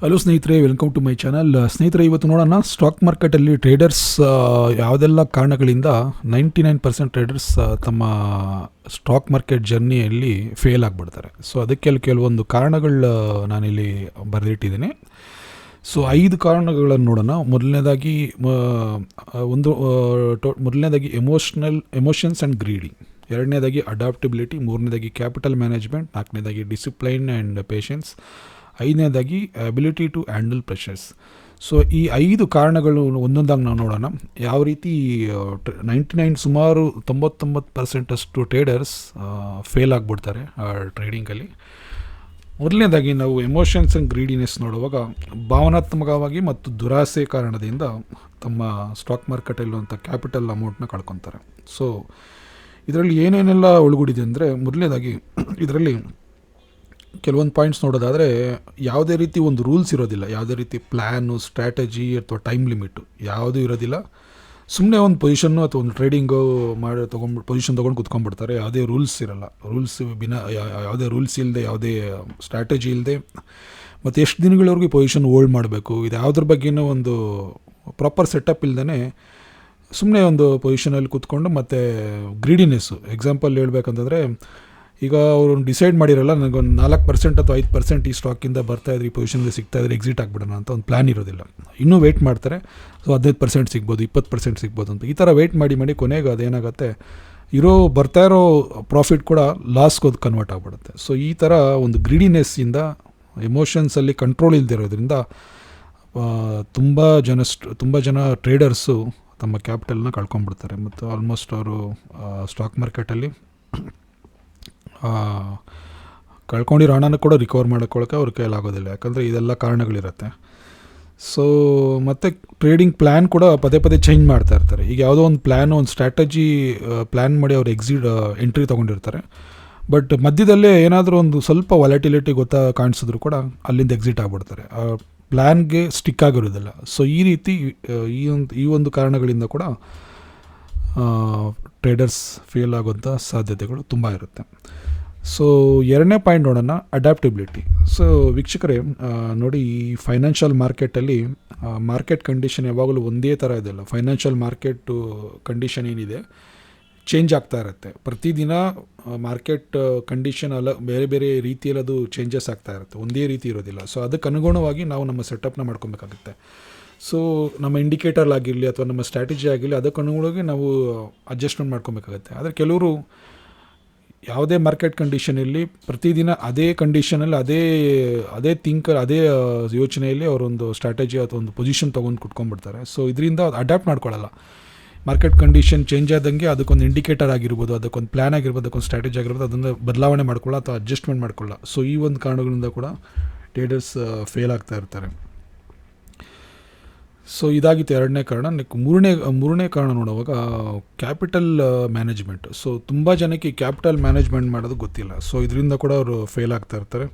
Hello ಸ್ನೇಹಿತರೆ, welcome to my channel. ಸ್ನೇಹಿತರೆ, ಇವತ್ತು ನೋಡೋಣ ಸ್ಟಾಕ್ ಮಾರ್ಕೆಟಲ್ಲಿ ಟ್ರೇಡರ್ಸ್ ಯಾವುದೆಲ್ಲ ಕಾರಣಗಳಿಂದ 99% ಟ್ರೇಡರ್ಸ್ ತಮ್ಮ ಸ್ಟಾಕ್ ಮಾರ್ಕೆಟ್ ಜರ್ನಿಯಲ್ಲಿ ಫೇಲ್ ಆಗಿಬಿಡ್ತಾರೆ. ಸೊ ಅದಕ್ಕೆ ಕೆಲವೊಂದು ಕಾರಣಗಳು ನಾನಿಲ್ಲಿ ಬರೆದಿಟ್ಟಿದ್ದೀನಿ. ಸೊ 5 ಕಾರಣಗಳನ್ನು ನೋಡೋಣ. ಮೊದಲನೇದಾಗಿ ಎಮೋಷನ್ಸ್ ಆ್ಯಂಡ್ ಗ್ರೀಡಿ, ಎರಡನೇದಾಗಿ ಅಡಾಪ್ಟಬಿಲಿಟಿ, ಮೂರನೇದಾಗಿ ಕ್ಯಾಪಿಟಲ್ ಮ್ಯಾನೇಜ್ಮೆಂಟ್, ನಾಲ್ಕನೇದಾಗಿ ಡಿಸಿಪ್ಲೈನ್ ಆ್ಯಂಡ್ ಪೇಷನ್ಸ್, ಐದನೇದಾಗಿ ability to handle pressures. So ಈ 5 ಕಾರಣಗಳು ಒಂದೊಂದಾಗಿ ನಾವು ನೋಡೋಣ. ಯಾವ ರೀತಿ 99 ಸುಮಾರು 99% ಟ್ರೇಡರ್ಸ್ ಫೇಲ್ ಆಗಿಬಿಡ್ತಾರೆ ಟ್ರೇಡಿಂಗಲ್ಲಿ. ಮೊದಲನೇದಾಗಿ ನಾವು ಎಮೋಷನ್ಸ್ ಆ್ಯಂಡ್ ಗ್ರೀಡಿನೆಸ್ ನೋಡುವಾಗ, ಭಾವನಾತ್ಮಕವಾಗಿ ಮತ್ತು ದುರಾಸೆ ಕಾರಣದಿಂದ ತಮ್ಮ ಸ್ಟಾಕ್ ಮಾರ್ಕೆಟಲ್ಲಿರುವಂಥ ಕ್ಯಾಪಿಟಲ್ ಅಮೌಂಟ್ನ ಕಳ್ಕೊತಾರೆ. ಸೊ ಇದರಲ್ಲಿ ಏನೇನೆಲ್ಲ ಒಳಗೂಡಿದೆ ಅಂದರೆ, ಮೊದಲನೇದಾಗಿ ಇದರಲ್ಲಿ ಕೆಲವೊಂದು ಪಾಯಿಂಟ್ಸ್ ನೋಡೋದಾದರೆ, ಯಾವುದೇ ರೀತಿ ಒಂದು ರೂಲ್ಸ್ ಇರೋದಿಲ್ಲ, ಯಾವುದೇ ರೀತಿ ಪ್ಲ್ಯಾನು, ಸ್ಟ್ರಾಟಜಿ ಅಥವಾ ಟೈಮ್ ಲಿಮಿಟು ಯಾವುದೂ ಇರೋದಿಲ್ಲ. ಸುಮ್ಮನೆ ಒಂದು ಪೊಸಿಷನ್ನು ಅಥವಾ ಒಂದು ಟ್ರೇಡಿಂಗು ಪೊಸಿಷನ್ ತೊಗೊಂಡು ಕುತ್ಕೊಂಡ್ಬಿಡ್ತಾರೆ. ಯಾವುದೇ ರೂಲ್ಸ್ ಇರೋಲ್ಲ. ಯಾವುದೇ ರೂಲ್ಸ್ ಇಲ್ಲದೆ, ಯಾವುದೇ ಸ್ಟ್ರಾಟಜಿ ಇಲ್ಲದೆ, ಮತ್ತು ಎಷ್ಟು ದಿನಗಳವರೆಗೂ ಪೊಸಿಷನ್ ಹೋಲ್ಡ್ ಮಾಡಬೇಕು, ಇದು ಯಾವುದ್ರ ಬಗ್ಗೆನೂ ಒಂದು ಪ್ರಾಪರ್ ಸೆಟಪ್ ಇಲ್ಲದೇ ಸುಮ್ಮನೆ ಒಂದು ಪೊಸಿಷನಲ್ಲಿ ಕೂತ್ಕೊಂಡು, ಮತ್ತು ಗ್ರೀಡಿನೆಸ್ಸು. ಎಕ್ಸಾಂಪಲ್ ಹೇಳ್ಬೇಕಂತಂದರೆ, ಈಗ ಅವರು ಡಿಸೈಡ್ ಮಾಡಿರಲ್ಲ, ನನಗೊಂದು 4% ಅಥವಾ 5% ಈ ಸ್ಟಾಕಿಂದ ಬರ್ತಾಯಿದ್ರೆ, ಈ ಪೊಸಿಷನ್ಗೆ ಸಿಗ್ತಾಯಿದ್ರೆ ಎಕ್ಸಿಟ್ ಆಗಿಬಿಡೋಣ ಅಂತ ಒಂದು ಪ್ಲ್ಯಾನ್ ಇರೋದಿಲ್ಲ. ಇನ್ನೂ ವೆಯ್ಟ್ ಮಾಡ್ತಾರೆ. ಸೊ 15% ಸಿಗ್ಬೋದು, 20% ಸಿಗ್ಬೋದು ಅಂತ ಈ ಥರ ವೆಯ್ಟ್ ಮಾಡಿ ಕೊನೆಗೆ ಅದೇನಾಗುತ್ತೆ, ಬರ್ತಾ ಇರೋ ಪ್ರಾಫಿಟ್ ಕೂಡ ಲಾಸ್ಗೆ ಕನ್ವರ್ಟ್ ಆಗಿಬಿಡುತ್ತೆ. ಸೊ ಈ ಥರ ಒಂದು ಗ್ರೀಡಿನೆಸ್ಸಿಂದ, ಎಮೋಷನ್ಸಲ್ಲಿ ಕಂಟ್ರೋಲ್ ಇಲ್ಲದಿರೋದ್ರಿಂದ ತುಂಬ ಜನ ಟ್ರೇಡರ್ಸು ತಮ್ಮ ಕ್ಯಾಪಿಟಲ್ನ ಕಳ್ಕೊಂಡ್ಬಿಡ್ತಾರೆ. ಮತ್ತು ಆಲ್ಮೋಸ್ಟ್ ಅವರು ಸ್ಟಾಕ್ ಮಾರ್ಕೆಟಲ್ಲಿ ಕಳ್ಕೊಂಡಿರೋ ಹಣನ ಕೂಡ ರಿಕವರ್ ಮಾಡ್ಕೊಳ್ಳೋಕೆ ಅವ್ರ ಕೈಲಾಗೋದಿಲ್ಲ, ಯಾಕಂದರೆ ಇದೆಲ್ಲ ಕಾರಣಗಳಿರುತ್ತೆ. ಸೊ ಮತ್ತು ಟ್ರೇಡಿಂಗ್ ಪ್ಲ್ಯಾನ್ ಕೂಡ ಪದೇ ಚೇಂಜ್ ಮಾಡ್ತಾ ಇರ್ತಾರೆ. ಈಗ ಯಾವುದೋ ಒಂದು ಪ್ಲ್ಯಾನು, ಒಂದು ಸ್ಟ್ರಾಟಜಿ ಪ್ಲ್ಯಾನ್ ಮಾಡಿ ಅವ್ರು ಎಂಟ್ರಿ ತೊಗೊಂಡಿರ್ತಾರೆ. ಬಟ್ ಮಧ್ಯದಲ್ಲೇ ಏನಾದರೂ ಒಂದು ಸ್ವಲ್ಪ ವಾಲಟಿಲಿಟಿ ಕಾಣಿಸಿದ್ರು ಕೂಡ ಅಲ್ಲಿಂದ ಎಕ್ಸಿಟ್ ಆಗಿಬಿಡ್ತಾರೆ. ಪ್ಲ್ಯಾನ್ಗೆ ಸ್ಟಿಕ್ ಆಗಿರೋದಿಲ್ಲ. ಸೊ ಈ ರೀತಿ ಈ ಒಂದು ಕಾರಣಗಳಿಂದ ಕೂಡ ಟ್ರೇಡರ್ಸ್ ಫೇಲ್ ಆಗೋಂಥ ಸಾಧ್ಯತೆಗಳು ತುಂಬ ಇರುತ್ತೆ. ಸೊ ಎರಡನೇ ಪಾಯಿಂಟ್ ನೋಡೋಣ, ಅಡ್ಯಾಪ್ಟಬಿಲಿಟಿ. ಸೊ ವೀಕ್ಷಕರೇ, ನೋಡಿ, ಈ ಫೈನಾನ್ಷಿಯಲ್ ಮಾರ್ಕೆಟಲ್ಲಿ ಮಾರ್ಕೆಟ್ ಕಂಡೀಷನ್ ಯಾವಾಗಲೂ ಒಂದೇ ಥರ ಇದೆಯಲ್ಲ. ಫೈನಾನ್ಷಿಯಲ್ ಮಾರ್ಕೆಟು ಕಂಡೀಷನ್ ಏನಿದೆ ಚೇಂಜ್ ಆಗ್ತಾ ಇರುತ್ತೆ. ಪ್ರತಿದಿನ ಮಾರ್ಕೆಟ್ ಕಂಡೀಷನ್ ಬೇರೆ ಬೇರೆ ರೀತಿಯಲ್ಲಿ ಅದು ಚೇಂಜಸ್ ಆಗ್ತಾ ಇರುತ್ತೆ, ಒಂದೇ ರೀತಿ ಇರೋದಿಲ್ಲ. ಸೊ ಅದಕ್ಕೆ ಅನುಗುಣವಾಗಿ ನಾವು ನಮ್ಮ ಸೆಟಪ್ನ ಮಾಡ್ಕೊಬೇಕಾಗುತ್ತೆ. ಸೊ ನಮ್ಮ ಇಂಡಿಕೇಟರ್ ಆಗಿರಲಿ ಅಥವಾ ನಮ್ಮ ಸ್ಟ್ರಾಟಜಿ ಆಗಿರಲಿ, ಅದಕ್ಕೆ ಅನುಗುಣವಾಗಿ ನಾವು ಅಡ್ಜಸ್ಟ್ಮೆಂಟ್ ಮಾಡ್ಕೊಬೇಕಾಗುತ್ತೆ. ಆದರೆ ಕೆಲವರು ಯಾವುದೇ ಮಾರ್ಕೆಟ್ ಕಂಡೀಷನಲ್ಲಿ ಪ್ರತಿದಿನ ಅದೇ ಕಂಡೀಷನಲ್ಲಿ ಅದೇ ಯೋಚನೆಯಲ್ಲಿ ಅವರೊಂದು ಸ್ಟ್ರಾಟಜಿ ಅಥವಾ ಒಂದು ಪೊಸಿಷನ್ ತೊಗೊಂಡು ಕುಟ್ಕೊಂಡ್ಬಿಡ್ತಾರೆ. ಸೊ ಇದರಿಂದ ಅಡ್ಯಾಪ್ಟ್ ಮಾಡ್ಕೊಳ್ಳಲ್ಲ. ಮಾರ್ಕೆಟ್ ಕಂಡೀಷನ್ ಚೇಂಜ್ ಆದಂಗೆ ಅದಕ್ಕೊಂದು ಇಂಡಿಕೇಟರ್ ಆಗಿರ್ಬೋದು, ಅದಕ್ಕೊಂದು ಪ್ಲ್ಯಾನ್ ಆಗಿರ್ಬೋದು, ಅದಕ್ಕೊಂದು ಸ್ಟ್ರಾಟಜಿ ಆಗಿರ್ಬೋದು, ಅದನ್ನು ಬದಲಾವಣೆ ಮಾಡ್ಕೊಳ್ಳೋ ಅಥವಾ ಅಡ್ಜಸ್ಟ್ಮೆಂಟ್ ಮಾಡ್ಕೊಳ್ಳೋ. ಸೊ ಈ ಒಂದು ಕಾರಣಗಳಿಂದ ಕೂಡ ಟ್ರೇಡರ್ಸ್ ಫೇಲ್ ಆಗ್ತಾ ಇರ್ತಾರೆ. ಸೊ ಇದಾಗಿತ್ತು ಎರಡನೇ ಕಾರಣ. ಮೂರನೇ ಕಾರಣ ನೋಡುವಾಗ, ಕ್ಯಾಪಿಟಲ್ ಮ್ಯಾನೇಜ್ಮೆಂಟ್. ಸೊ ತುಂಬ ಜನಕ್ಕೆ ಕ್ಯಾಪಿಟಲ್ ಮ್ಯಾನೇಜ್ಮೆಂಟ್ ಮಾಡೋದು ಗೊತ್ತಿಲ್ಲ. ಸೊ ಇದರಿಂದ ಕೂಡ ಅವರು ಫೇಲ್ ಆಗ್ತಾ ಇರ್ತಾರೆ.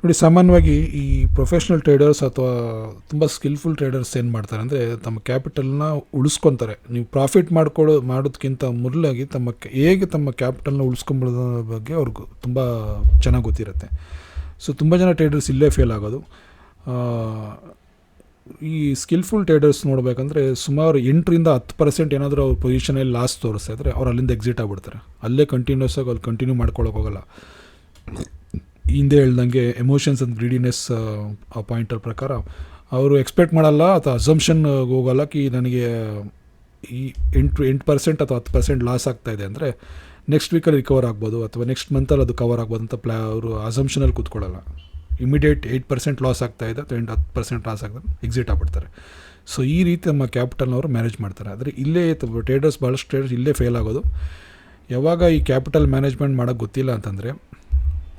ನೋಡಿ, ಸಾಮಾನ್ಯವಾಗಿ ಈ ಪ್ರೊಫೆಷ್ನಲ್ ಟ್ರೇಡರ್ಸ್ ಅಥವಾ ತುಂಬ ಸ್ಕಿಲ್ಫುಲ್ ಟ್ರೇಡರ್ಸ್ ಏನು ಮಾಡ್ತಾರೆ ಅಂದರೆ, ತಮ್ಮ ಕ್ಯಾಪಿಟಲ್ನ ಉಳಿಸ್ಕೊತಾರೆ. ನೀವು ಪ್ರಾಫಿಟ್ ಮಾಡೋದಕ್ಕಿಂತ ಮೊದಲಾಗಿ ಹೇಗೆ ತಮ್ಮ ಕ್ಯಾಪಿಟಲ್ನ ಉಳಿಸ್ಕೊಂಬಿಡೋದ್ರ ಬಗ್ಗೆ ಅವ್ರಿಗೆ ತುಂಬ ಚೆನ್ನಾಗಿ ಗೊತ್ತಿರುತ್ತೆ. ಸೊ ತುಂಬ ಜನ ಟ್ರೇಡರ್ಸ್ ಇಲ್ಲೇ ಫೇಲ್ ಆಗೋದು. ಈ ಸ್ಕಿಲ್ಫುಲ್ ಟ್ರೇಡರ್ಸ್ ನೋಡಬೇಕಂದ್ರೆ ಸುಮಾರು 8-10% ಏನಾದರೂ ಅವ್ರ ಪೊಸಿಷನಲ್ಲಿ ಲಾಸ್ ತೋರಿಸ್ತಾ ಇದ್ದರೆ ಅವ್ರು ಅಲ್ಲಿಂದ ಎಕ್ಸಿಟ್ ಆಗಿಬಿಡ್ತಾರೆ. ಅಲ್ಲೇ ಕಂಟಿನ್ಯೂಸ್ ಆಗಿ ಅಲ್ಲಿ ಕಂಟಿನ್ಯೂ ಮಾಡ್ಕೊಳ್ಳೋಕೆ ಹೋಗಲ್ಲ. ಹಿಂದೆ ಹೇಳ್ದಂಗೆ ಎಮೋಷನ್ಸ್ ಆ್ಯಂಡ್ ಗ್ರೀಡಿನೆಸ್ ಆ ಪಾಯಿಂಟರ್ ಪ್ರಕಾರ ಅವರು ಎಕ್ಸ್ಪೆಕ್ಟ್ ಮಾಡಲ್ಲ ಅಥವಾ ಅಸಂಪ್ಷನ್ಗೆ ಹೋಗಲ್ಲ ಕಿ ನನಗೆ ಈ 8% ಅಥವಾ 10% ಲಾಸ್ ಆಗ್ತಾಯಿದೆ ಅಂದರೆ ನೆಕ್ಸ್ಟ್ ವೀಕಲ್ಲಿ ರಿಕವರ್ ಆಗ್ಬೋದು ಅಥವಾ ನೆಕ್ಸ್ಟ್ ಮಂತಲ್ಲಿ ಅದು ಕವರ್ ಆಗ್ಬೋದು ಅಂತ ಅವರು ಅಸಂಪ್ಷನಲ್ಲಿ ಕೂತ್ಕೊಳ್ಳಲ್ಲ. ಇಮಿಡಿಯೇಟ್ 8% ಲಾಸ್ ಆಗ್ತಾಯಿದೆ ಅಥವಾ 10% ಲಾಸ್ ಆಗ್ತದೆ, ಎಕ್ಸಿಟ್ ಆಗಿಬಿಡ್ತಾರೆ. ಸೊ ಈ ರೀತಿ ನಮ್ಮ ಕ್ಯಾಪಿಟಲ್ನವರು ಮ್ಯಾನೇಜ್ ಮಾಡ್ತಾರೆ. ಆದರೆ ಇಲ್ಲೇ ಭಾಳಷ್ಟು ಟ್ರೇಡರ್ಸ್ ಇಲ್ಲೇ ಫೇಲ್ ಆಗೋದು. ಯಾವಾಗ ಈ ಕ್ಯಾಪಿಟಲ್ ಮ್ಯಾನೇಜ್ಮೆಂಟ್ ಮಾಡೋಕ್ಕೆ ಗೊತ್ತಿಲ್ಲ ಅಂತಂದರೆ,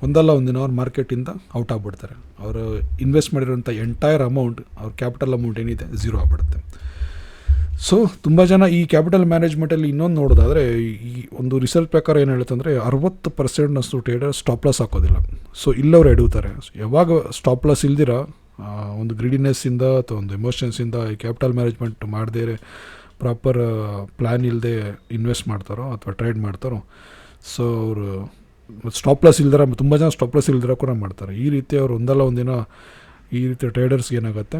ಒಂದಲ್ಲ ಒಂದಿನ ಅವ್ರು ಮಾರ್ಕೆಟಿಂದ ಔಟ್ ಆಗಿಬಿಡ್ತಾರೆ. ಅವರು ಇನ್ವೆಸ್ಟ್ ಮಾಡಿರೋಂಥ ಎಂಟೈರ್ ಅಮೌಂಟ್, ಅವ್ರ ಕ್ಯಾಪಿಟಲ್ ಅಮೌಂಟ್ ಏನಿದೆ ಝೀರೋ ಆಗಿಬಿಡುತ್ತೆ. ಸೊ ತುಂಬ ಜನ ಈ ಕ್ಯಾಪಿಟಲ್ ಮ್ಯಾನೇಜ್ಮೆಂಟಲ್ಲಿ ಇನ್ನೊಂದು ನೋಡೋದಾದರೆ, ಈ ಒಂದು ರಿಸರ್ಚ್ ಪ್ರಕಾರ ಏನು ಹೇಳುತ್ತಂದರೆ 60% ಟ್ರೇಡರ್ ಸ್ಟಾಪ್ ಲಾಸ್ ಹಾಕೋದಿಲ್ಲ. ಸೊ ಇಲ್ಲವ್ರು ಎಡುತ್ತಾರೆ. ಯಾವಾಗ ಸ್ಟಾಪ್ ಲಾಸ್ ಇಲ್ದಿರ ಒಂದು ಗ್ರೀಡಿನೆಸ್ಸಿಂದ ಅಥವಾ ಒಂದು ಎಮೋಷನ್ಸಿಂದ ಈ ಕ್ಯಾಪಿಟಲ್ ಮ್ಯಾನೇಜ್ಮೆಂಟ್ ಮಾಡದೇ ಪ್ರಾಪರ್ ಪ್ಲ್ಯಾನ್ ಇಲ್ಲದೆ ಇನ್ವೆಸ್ಟ್ ಮಾಡ್ತಾರೋ ಅಥವಾ ಟ್ರೇಡ್ ಮಾಡ್ತಾರೋ, ಸೊ ಅವರು ಸ್ಟಾಪ್ ಲಾಸ್ ಇಲ್ದಿರ, ತುಂಬ ಜನ ಸ್ಟಾಪ್ ಲಾಸ್ ಇಲ್ದಿರ ಕೂಡ ಮಾಡ್ತಾರೆ. ಈ ರೀತಿ ಅವರು ಒಂದಲ್ಲ ಒಂದಿನ ಈ ರೀತಿ ಟ್ರೇಡರ್ಸ್ಗೆ ಏನಾಗುತ್ತೆ,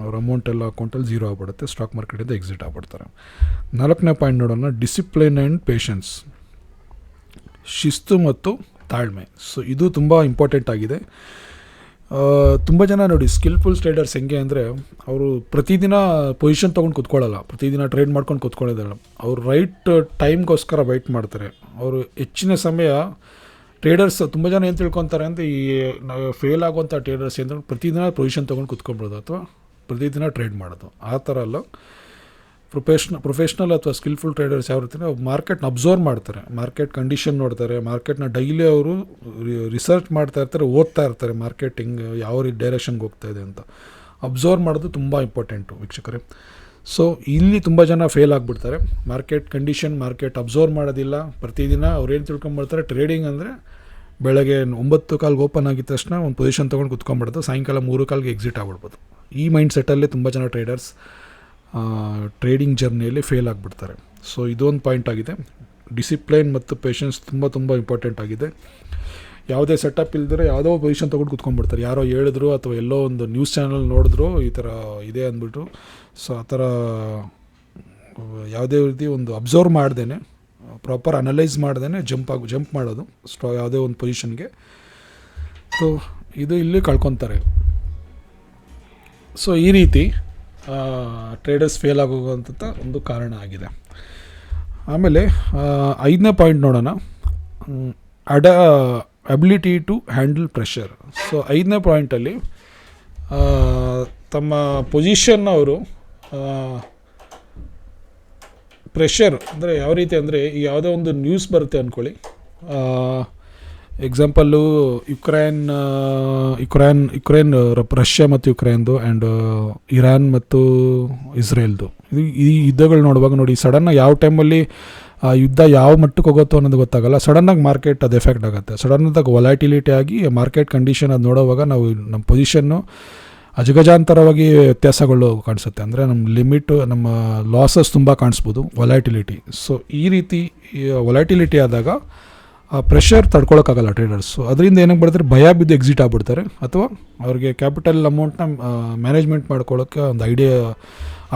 ಅವ್ರ ಅಮೌಂಟೆಲ್ಲ ಅಕೌಂಟಲ್ಲಿ ಝೀರೋ ಆಗಿಬಿಡುತ್ತೆ, ಸ್ಟಾಕ್ ಮಾರ್ಕೆಟಿಂದ ಎಕ್ಸಿಟ್ ಆಗಿಬಿಡ್ತಾರೆ. 4ನೇ ಪಾಯಿಂಟ್ ನೋಡೋಣ, ಡಿಸಿಪ್ಲಿನ್ ಆ್ಯಂಡ್ ಪೇಷನ್ಸ್, ಶಿಸ್ತು ಮತ್ತು ತಾಳ್ಮೆ. ಸೊ ಇದು ತುಂಬ ಇಂಪಾರ್ಟೆಂಟ್ ಆಗಿದೆ. ತುಂಬ ಜನ ನೋಡಿ ಸ್ಕಿಲ್ಫುಲ್ ಟ್ರೇಡರ್ಸ್ ಹೆಂಗೆ ಅಂದರೆ, ಅವರು ಪ್ರತಿದಿನ ಪೊಸಿಷನ್ ತೊಗೊಂಡು ಕೂತ್ಕೊಳ್ಳಲ್ಲ, ಪ್ರತಿದಿನ ಟ್ರೇಡ್ ಮಾಡ್ಕೊಂಡು ಕೂತ್ಕೊಳ್ಳೋದಿಲ್ಲ. ಅವರು ರೈಟ್ ಟೈಮ್ಗೋಸ್ಕರ ವೆಯ್ಟ್ ಮಾಡ್ತಾರೆ. ಅವರು ಹೆಚ್ಚಿನ ಸಮಯ ಟ್ರೇಡರ್ಸ್ ತುಂಬ ಜನ ಏನು ತಿಳ್ಕೊತಾರೆ ಅಂದರೆ, ಈ ನಾವು ಫೇಲ್ ಆಗುವಂಥ ಟ್ರೇಡರ್ಸ್ ಏನು ಪ್ರತಿದಿನ ಪೊಸಿಷನ್ ತೊಗೊಂಡು ಕೂತ್ಕೊಂಡ್ಬಿಡೋದು ಅಥವಾ ಪ್ರತಿದಿನ ಟ್ರೇಡ್ ಮಾಡೋದು, ಆ ಥರ ಅಲ್ಲ. ಪ್ರೊಫೆಷ್ನಲ್ ಅಥವಾ ಸ್ಕಿಲ್ಫುಲ್ ಟ್ರೇಡರ್ಸ್ ಯಾವ ರೀತಿ ಮಾರ್ಕೆಟ್ನ ಅಬ್ಸರ್ವ್ ಮಾಡ್ತಾರೆ, ಮಾರ್ಕೆಟ್ ಕಂಡೀಷನ್ ನೋಡ್ತಾರೆ, ಮಾರ್ಕೆಟ್ನ ಡೈಲಿ ಅವರು ರಿಸರ್ಚ್ ಮಾಡ್ತಾ ಇರ್ತಾರೆ, ಓದ್ತಾ ಇರ್ತಾರೆ, ಮಾರ್ಕೆಟಿಂಗ್ ಯಾವ ರೀತಿ ಡೈರೆಕ್ಷನ್ಗೆ ಹೋಗ್ತಾ ಇದೆ ಅಂತ ಅಬ್ಸರ್ವ್ ಮಾಡೋದು ತುಂಬ ಇಂಪಾರ್ಟೆಂಟು ವೀಕ್ಷಕರೇ. ಸೊ ಇಲ್ಲಿ ತುಂಬ ಜನ ಫೇಲ್ ಆಗಿಬಿಡ್ತಾರೆ. ಮಾರ್ಕೆಟ್ ಕಂಡೀಷನ್, ಮಾರ್ಕೆಟ್ ಅಬ್ಸರ್ವ್ ಮಾಡೋದಿಲ್ಲ. ಪ್ರತಿದಿನ ಅವ್ರೇನು ತಿಳ್ಕೊಂಬರ್ತಾರೆ, ಟ್ರೇಡಿಂಗ್ ಅಂದರೆ ಬೆಳಗ್ಗೆ 9:15 ಓಪನ್ ಆಗಿದ ತಕ್ಷಣ ಒಂದು ಪೊಸಿಷನ್ ತೊಗೊಂಡು ಕುತ್ಕೊಂಡ್ಬಿಡ್ತು, ಸಾಯಂಕಾಲ 3:15 ಎಕ್ಸಿಟ್ ಆಗ್ಬಿಡ್ಬೋದು. ಈ ಮೈಂಡ್ ಸೆಟ್ಟಲ್ಲೇ ತುಂಬ ಜನ ಟ್ರೇಡರ್ಸ್ ಟ್ರೇಡಿಂಗ್ ಜರ್ನಿಯಲ್ಲಿ ಫೇಲ್ ಆಗಿಬಿಡ್ತಾರೆ. ಸೊ ಇದೊಂದು ಪಾಯಿಂಟ್ ಆಗಿದೆ. ಡಿಸಿಪ್ಲೈನ್ ಮತ್ತು ಪೇಷನ್ಸ್ ತುಂಬ ಇಂಪಾರ್ಟೆಂಟ್ ಆಗಿದೆ. ಯಾವುದೇ ಸೆಟಪ್ ಇಲ್ದಿರೋ ಯಾವುದೋ ಪೊಸಿಷನ್ ತೊಗೊಂಡು ಕುತ್ಕೊಂಡ್ಬಿಡ್ತಾರೆ, ಯಾರೋ ಹೇಳಿದ್ರು ಅಥವಾ ಎಲ್ಲೋ ಒಂದು ನ್ಯೂಸ್ ಚಾನಲ್ ನೋಡಿದ್ರು ಈ ಥರ ಇದೆ ಅಂದ್ಬಿಟ್ಟು. ಸೊ ಆ ಥರ ಯಾವುದೇ ರೀತಿ ಒಂದು ಅಬ್ಸರ್ವ್ ಮಾಡ್ದೇ, ಪ್ರಾಪರ್ ಅನಲೈಸ್ ಮಾಡ್ದೇ ಜಂಪ್ ಮಾಡೋದು ಯಾವುದೇ ಒಂದು ಪೊಸಿಷನ್ಗೆ. ಸೊ ಇದು ಇಲ್ಲಿ ಕಳ್ಕೊತಾರೆ. ಸೊ ಈ ರೀತಿ ಟ್ರೇಡರ್ಸ್ ಫೇಲ್ ಆಗೋವಂಥ ಒಂದು ಕಾರಣ ಆಗಿದೆ. ಆಮೇಲೆ 5ನೇ ಪಾಯಿಂಟ್ ನೋಡೋಣ, ability to handle pressure. So 5ನೇ ಪಾಯಿಂಟಲ್ಲಿ ತಮ್ಮ ಪೊಸಿಷನ್ನ ಅವರು ಪ್ರೆಷರ್ ಅಂದರೆ ಯಾವ ರೀತಿ ಅಂದರೆ, ಈ ಯಾವುದೋ ಒಂದು ನ್ಯೂಸ್ ಬರುತ್ತೆ ಅಂದ್ಕೊಳ್ಳಿ, ಎಕ್ಸಾಂಪಲ್ಲು ಯುಕ್ರೇನ್ ರಷ್ಯಾ ಮತ್ತು ಯುಕ್ರೇನ್ದು ಆ್ಯಂಡ್ ಇರಾನ್ ಮತ್ತು ಇಸ್ರೇಲ್ದು ಈ ಯುದ್ಧಗಳು ನೋಡುವಾಗ ನೋಡಿ, ಸಡನ್ನಾಗಿ ಯಾವ ಟೈಮಲ್ಲಿ ಯುದ್ಧ ಯಾವ ಮಟ್ಟಕ್ಕೆ ಹೋಗುತ್ತೋ ಅನ್ನೋದು ಗೊತ್ತಾಗಲ್ಲ. ಸಡನ್ನಾಗಿ ಮಾರ್ಕೆಟ್ ಅದು ಎಫೆಕ್ಟ್ ಆಗುತ್ತೆ, ಸಡನ್ನಾಗಿ ವೊಲೈಟಿಲಿಟಿ ಆಗಿ ಮಾರ್ಕೆಟ್ ಕಂಡೀಷನ್ ಅದು ನೋಡೋವಾಗ ನಾವು ನಮ್ಮ ಪೊಸಿಷನ್ನು ಅಜಗಜಾಂತರವಾಗಿ ವ್ಯತ್ಯಾಸಗಳು ಕಾಣಿಸುತ್ತೆ. ಅಂದರೆ ನಮ್ಮ ಲಿಮಿಟು, ನಮ್ಮ ಲಾಸಸ್ ತುಂಬ ಕಾಣಿಸ್ಬೋದು ವೊಲೈಟಿಲಿಟಿ. ಸೊ ಈ ರೀತಿ ವೊಲೈಟಿಲಿಟಿ ಆದಾಗ ಆ ಪ್ರೆಷರ್ ತಡ್ಕೊಳಕ್ಕಾಗಲ್ಲ ಟ್ರೇಡರ್ಸು. ಅದರಿಂದ ಏನಾಗಿ ಬಿಡ್ತಾರೆ, ಭಯ ಬಿದ್ದು ಎಕ್ಸಿಟ್ ಆಗಿಬಿಡ್ತಾರೆ, ಅಥವಾ ಅವ್ರಿಗೆ ಕ್ಯಾಪಿಟಲ್ ಅಮೌಂಟ್ನ ಮ್ಯಾನೇಜ್ಮೆಂಟ್ ಮಾಡ್ಕೊಳ್ಳೋಕ್ಕೆ ಒಂದು ಐಡಿಯಾ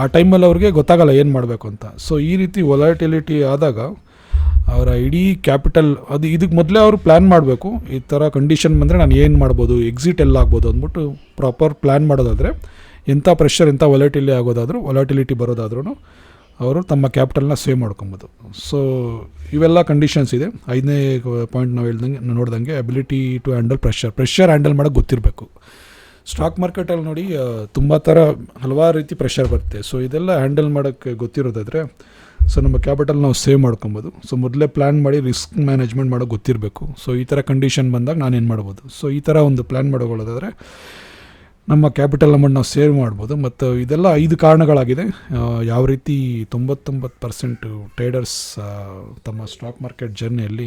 ಆ ಟೈಮಲ್ಲಿ ಅವ್ರಿಗೆ ಗೊತ್ತಾಗಲ್ಲ ಏನು ಮಾಡಬೇಕು ಅಂತ. ಸೊ ಈ ರೀತಿ ವೊಲೈಟಿಲಿಟಿ ಆದಾಗ ಅವರ ಇಡೀ ಕ್ಯಾಪಿಟಲ್ ಇದಕ್ಕೆ ಮೊದಲೇ ಅವರು ಪ್ಲ್ಯಾನ್ ಮಾಡಬೇಕು. ಈ ಥರ ಕಂಡೀಷನ್ ಬಂದರೆ ನಾನು ಏನು ಮಾಡ್ಬೋದು, ಎಕ್ಸಿಟ್ ಎಲ್ಲ ಆಗ್ಬೋದು ಅಂದ್ಬಿಟ್ಟು ಪ್ರಾಪರ್ ಪ್ಲ್ಯಾನ್ ಮಾಡೋದಾದರೆ, ಎಂಥ ಪ್ರೆಷರ್, ಎಂಥ ವೊಲೈಟಿಲಿಟಿ ಬರೋದಾದ್ರೂ ಅವರು ತಮ್ಮ ಕ್ಯಾಪಿಟಲ್ನ ಸೇವ್ ಮಾಡ್ಕೊಬೋದು. ಸೊ ಇವೆಲ್ಲ ಕಂಡೀಷನ್ಸ್ ಇದೆ. 5ನೇ ಪಾಯಿಂಟ್ ನಾವು ನೋಡ್ದಂಗೆ ability to handle pressure handle ಮಾಡೋಕ್ಕೆ ಗೊತ್ತಿರಬೇಕು. ಸ್ಟಾಕ್ ಮಾರ್ಕೆಟಲ್ಲಿ ನೋಡಿ ತುಂಬ ಥರ ಹಲವಾರು ರೀತಿ ಪ್ರೆಷರ್ ಬರುತ್ತೆ. ಸೊ ಇದೆಲ್ಲ ಹ್ಯಾಂಡಲ್ ಮಾಡೋಕ್ಕೆ ಗೊತ್ತಿರೋದಾದರೆ ಸೊ ನಮ್ಮ ಕ್ಯಾಪಿಟಲ್ ನಾವು ಸೇವ್ ಮಾಡ್ಕೊಬೋದು. ಸೊ ಮೊದಲೇ ಪ್ಲ್ಯಾನ್ ಮಾಡಿ ರಿಸ್ಕ್ ಮ್ಯಾನೇಜ್ಮೆಂಟ್ ಮಾಡೋಕ್ಕೆ ಗೊತ್ತಿರಬೇಕು. ಸೊ ಈ ಥರ ಕಂಡೀಷನ್ ಬಂದಾಗ ನಾನೇನು ಮಾಡ್ಬೋದು, ಸೊ ಈ ಥರ ಒಂದು ಪ್ಲ್ಯಾನ್ ಮಾಡೋದಾದರೆ ನಮ್ಮ ಕ್ಯಾಪಿಟಲ್ ಅಮೌಂಟ್ ನಾವು ಸೇವ್ ಮಾಡ್ಬೋದು. ಮತ್ತು ಇದೆಲ್ಲ 5 ಕಾರಣಗಳಾಗಿದೆ ಯಾವ ರೀತಿ 99% ಟ್ರೇಡರ್ಸ್ ತಮ್ಮ ಸ್ಟಾಕ್ ಮಾರ್ಕೆಟ್ ಜರ್ನಿಯಲ್ಲಿ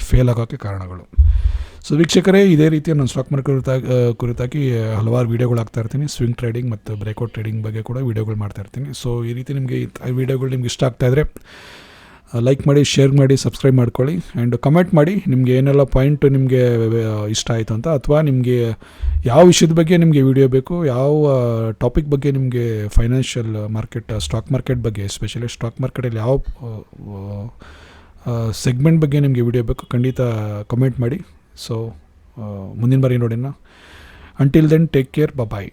ಫೇಲ್ ಆಗೋಕ್ಕೆ ಕಾರಣಗಳು. ಸೊ ವೀಕ್ಷಕರೇ, ಇದೇ ರೀತಿ ನಾನು ಸ್ಟಾಕ್ ಮಾರ್ಕೆಟ್ ಕುರಿತಾಗಿ ಹಲವಾರು ವೀಡಿಯೋಗಳು ಹಾಕ್ತಾಯಿರ್ತೀನಿ. ಸ್ವಿಂಗ್ ಟ್ರೇಡಿಂಗ್ ಮತ್ತು ಬ್ರೇಕ್ಔಟ್ ಟ್ರೇಡಿಂಗ್ ಬಗ್ಗೆ ಕೂಡ ವೀಡಿಯೋಗಳು ಮಾಡ್ತಾಯಿರ್ತೀನಿ. ಸೊ ಈ ರೀತಿ ನಿಮಗೆ ಈ ವಿಡಿಯೋಗಳು ನಿಮ್ಗೆ ಇಷ್ಟ ಆಗ್ತಾಯಿದ್ರೆ ಲೈಕ್ ಮಾಡಿ, ಶೇರ್ ಮಾಡಿ, ಸಬ್ಸ್ಕ್ರೈಬ್ ಮಾಡ್ಕೊಳ್ಳಿ ಆ್ಯಂಡ್ ಕಮೆಂಟ್ ಮಾಡಿ ನಿಮಗೆ ಏನೆಲ್ಲ ಪಾಯಿಂಟ್ ನಿಮಗೆ ಇಷ್ಟ ಆಯಿತು ಅಂತ, ಅಥವಾ ನಿಮಗೆ ಯಾವ ವಿಷಯದ ಬಗ್ಗೆ ನಿಮಗೆ ವಿಡಿಯೋ ಬೇಕು, ಯಾವ ಟಾಪಿಕ್ ಬಗ್ಗೆ ನಿಮಗೆ ಫೈನಾನ್ಷಿಯಲ್ ಮಾರ್ಕೆಟ್, ಸ್ಟಾಕ್ ಮಾರ್ಕೆಟ್ ಬಗ್ಗೆ, ಎಸ್ಪೆಷಲಿ ಸ್ಟಾಕ್ ಮಾರ್ಕೆಟಲ್ಲಿ ಯಾವ ಸೆಗ್ಮೆಂಟ್ ಬಗ್ಗೆ ನಿಮಗೆ ವಿಡಿಯೋ ಬೇಕು, ಖಂಡಿತ ಕಮೆಂಟ್ ಮಾಡಿ. ಸೊ ಮುಂದಿನ ಬಾರಿ ನೋಡೋಣ. ಅಂಟಿಲ್ ದೆನ್ ಟೇಕ್ ಕೇರ್, ಬಾಯ್.